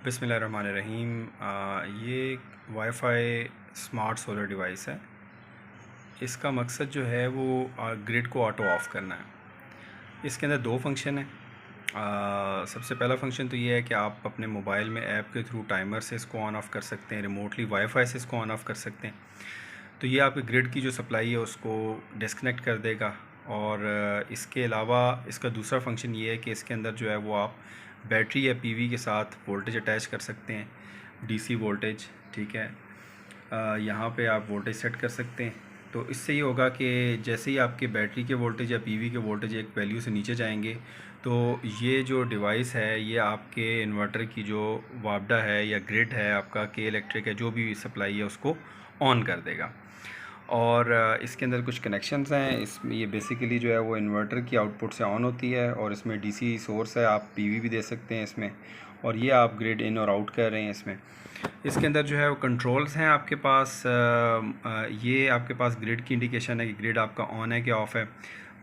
बिस्मिल्लाहिर्रहमानिर्रहीम। ये wifi smart solar device है। इसका मकसद जो है वो ग्रिड को ऑटो ऑफ़ करना है। इसके अंदर दो फंक्शन हैं। सबसे पहला फंक्शन तो ये है कि आप अपने मोबाइल में ऐप के थ्रू टाइमर से इसको ऑन ऑफ़ कर सकते हैं, रिमोटली वाईफ़ाई से इसको ऑन ऑफ़ कर सकते हैं। तो ये आपके ग्रिड की जो सप्लाई है उसको डिस्कनेक्ट कर देगा। और इसके अलावा इसका दूसरा फंक्शन ये है कि इसके अंदर जो है वो आप बैटरी या पीवी के साथ वोल्टेज अटैच कर सकते हैं, डीसी वोल्टेज। ठीक है, यहाँ पे आप वोल्टेज सेट कर सकते हैं। तो इससे ये होगा कि जैसे ही आपके बैटरी के वोल्टेज या पीवी के वोल्टेज एक वैल्यू से नीचे जाएंगे तो ये जो डिवाइस है ये आपके इन्वर्टर की जो वापडा है या ग्रिड है आपका, के इलेक्ट्रिक है, जो भी सप्लाई है उसको ऑन कर देगा। और इसके अंदर कुछ कनेक्शंस हैं। इसमें ये बेसिकली जो है वो इन्वर्टर की आउटपुट से ऑन होती है और इसमें डीसी सोर्स है, आप पीवी भी दे सकते हैं इसमें, और ये आप ग्रिड इन और आउट कर रहे हैं इसमें। इसके अंदर जो है वो कंट्रोल्स हैं आपके पास। ये आपके पास ग्रिड की इंडिकेशन है कि ग्रिड आपका ऑन है कि ऑफ़ है।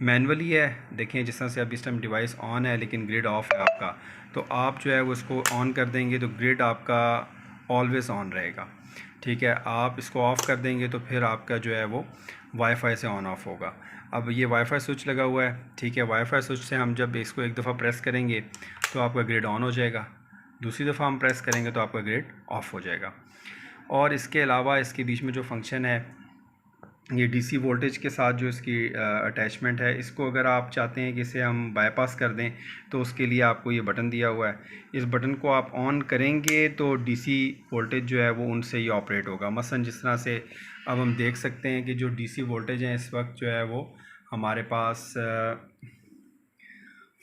मैनुअली है, देखें जिस तरह से अभी इस टाइम डिवाइस ऑन है लेकिन ग्रिड ऑफ है आपका, तो आप जो है वो इसको ऑन कर देंगे तो ग्रिड आपका ऑलवेज़ ऑन रहेगा। ठीक है, आप इसको ऑफ़ कर देंगे तो फिर आपका जो है वो वाईफ़ाई से ऑन ऑफ़ होगा। अब ये वाईफ़ाई स्विच लगा हुआ है। ठीक है, वाईफ़ाई स्विच से हम जब इसको एक दफ़ा प्रेस करेंगे तो आपका ग्रिड ऑन हो जाएगा, दूसरी दफ़ा हम प्रेस करेंगे तो आपका ग्रिड ऑफ़ हो जाएगा। और इसके अलावा इसके बीच में जो फंक्शन है, ये डीसी वोल्टेज के साथ जो इसकी अटैचमेंट है, इसको अगर आप चाहते हैं कि इसे हम बाईपास कर दें तो उसके लिए आपको ये बटन दिया हुआ है। इस बटन को आप ऑन करेंगे तो डीसी वोल्टेज जो है वो उनसे ही ऑपरेट होगा। मसलन जिस तरह से अब हम देख सकते हैं कि जो डीसी वोल्टेज है इस वक्त जो है वो हमारे पास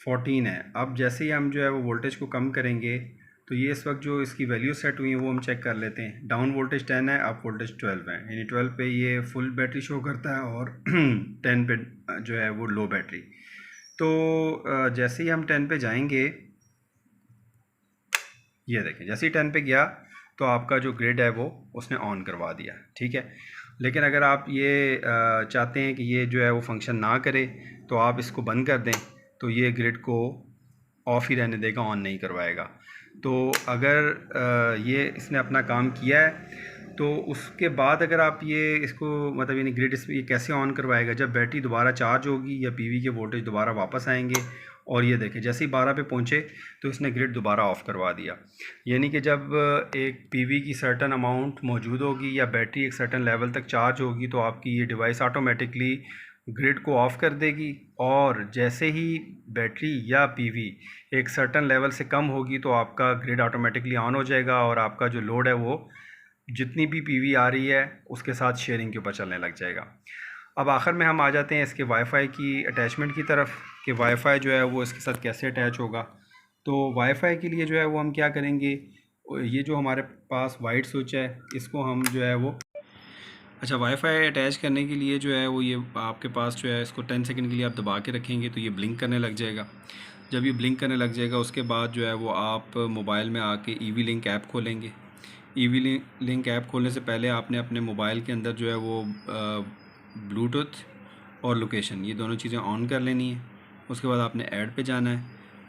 14 है। अब जैसे ही हम जो है वो वोल्टेज को कम करेंगे तो ये इस वक्त जो इसकी वैल्यू सेट हुई है वो हम चेक कर लेते हैं। डाउन वोल्टेज 10 है, अप वोल्टेज 12 है, यानी 12 पे ये फुल बैटरी शो करता है और 10 पे जो है वो लो बैटरी। तो जैसे ही हम 10 पे जाएंगे, ये देखें जैसे ही 10 पे गया तो आपका जो ग्रिड है वो उसने ऑन करवा दिया। ठीक है, लेकिन अगर आप ये चाहते हैं कि ये जो है वो फंक्शन ना करे तो आप इसको बंद कर दें तो ये ग्रिड को ऑफ़ ही रहने देगा, ऑन नहीं करवाएगा। तो अगर ये इसने अपना काम किया है तो उसके बाद अगर आप ये इसको मतलब यानी ग्रिड ये कैसे ऑन करवाएगा, जब बैटरी दोबारा चार्ज होगी या पीवी के वोल्टेज दोबारा वापस आएंगे। और ये देखें जैसे ही 12 पे पहुँचे तो इसने ग्रिड दोबारा ऑफ़ करवा दिया। यानी कि जब एक पीवी की सर्टन अमाउंट मौजूद होगी या बैटरी एक सर्टन लेवल तक चार्ज होगी तो आपकी ये डिवाइस ऑटोमेटिकली ग्रिड को ऑफ़ कर देगी। और जैसे ही बैटरी या पीवी एक सर्टन लेवल से कम होगी तो आपका ग्रिड ऑटोमेटिकली ऑन हो जाएगा और आपका जो लोड है वो जितनी भी पीवी आ रही है उसके साथ शेयरिंग के ऊपर चलने लग जाएगा। अब आखिर में हम आ जाते हैं इसके वाईफ़ाई की अटैचमेंट की तरफ कि वाईफ़ाई जो है वो इसके साथ कैसे अटैच होगा। तो वाईफ़ाई के लिए जो है वो हम क्या करेंगे, ये जो हमारे पास वाइट स्विच है इसको हम जो है वो वाईफ़ाई अटैच करने के लिए जो है वो ये आपके पास जो है इसको 10 सेकंड के लिए आप दबा के रखेंगे तो ये ब्लिंक करने लग जाएगा। जब ये ब्लिंक करने लग जाएगा उसके बाद जो है वो आप मोबाइल में आके ईवी लिंक ऐप खोलेंगे। ईवी लिंक ऐप खोलने से पहले आपने अपने मोबाइल के अंदर जो है वो ब्लूटूथ और लोकेशन ये दोनों चीज़ें ऑन कर लेनी है। उसके बाद आपने ऐड पे जाना है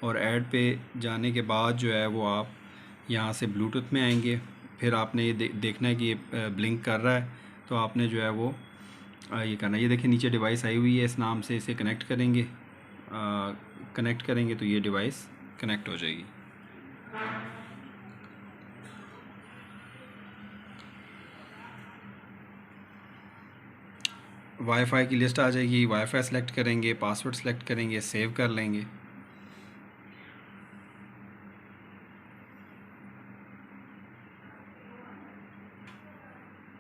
और ऐड पे जाने के बाद जो है वो आप यहाँ से ब्लूटूथ में आएंगे। फिर आपने ये देखना है कि ये ब्लिंक कर रहा है तो आपने जो है वो ये करना है। ये देखिए नीचे डिवाइस आई हुई है, इस नाम से इसे कनेक्ट करेंगे। कनेक्ट करेंगे तो ये डिवाइस कनेक्ट हो जाएगी। वाईफ़ाई की लिस्ट आ जाएगी, वाईफ़ाई सेलेक्ट करेंगे, पासवर्ड सेलेक्ट करेंगे, सेव कर लेंगे।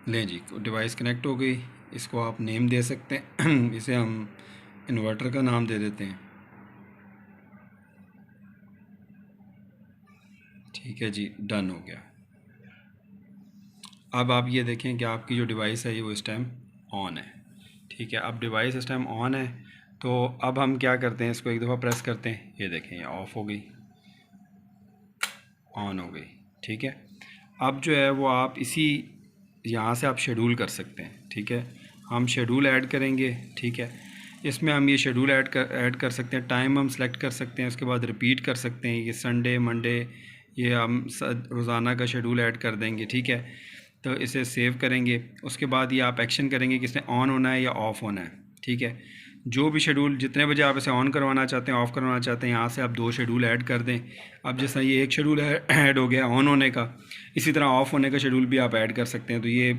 लें जी, डिवाइस कनेक्ट हो गई। इसको आप नेम दे सकते हैं इसे हम इन्वर्टर का नाम दे देते हैं। ठीक है जी, डन हो गया। अब आप ये देखें कि आपकी जो डिवाइस है ये वो इस टाइम ऑन है। ठीक है, अब डिवाइस इस टाइम ऑन है तो अब हम क्या करते हैं, इसको एक दफ़ा प्रेस करते हैं, ये देखें ये ऑफ़ हो गई, ऑन हो गई। ठीक है, अब जो है वो आप इसी यहाँ से आप शेड्यूल कर सकते हैं। ठीक है, हम शेड्यूल ऐड करेंगे। ठीक है, इसमें हम ये शेड्यूल ऐड कर सकते हैं, टाइम हम सेलेक्ट कर सकते हैं, उसके बाद रिपीट कर सकते हैं, ये संडे, मंडे ये हम रोज़ाना का शेड्यूल ऐड कर देंगे, ठीक है। तो इसे सेव करेंगे, उसके बाद ये आप एक्शन करेंगे कि इसने ऑन होना है या ऑफ़ होना है, ठीक है। जो भी शेड्यूल जितने बजे आप इसे ऑन करवाना चाहते हैं, ऑफ़ करवाना चाहते हैं, यहाँ से आप 2 शेड्यूल ऐड कर दें। अब जैसा ये एक शेड्यूल ऐड हो गया ऑन होने का, इसी तरह ऑफ़ होने का शेड्यूल भी आप ऐड कर सकते हैं। तो ये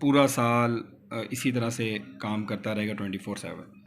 पूरा साल इसी तरह से काम करता रहेगा 24/7।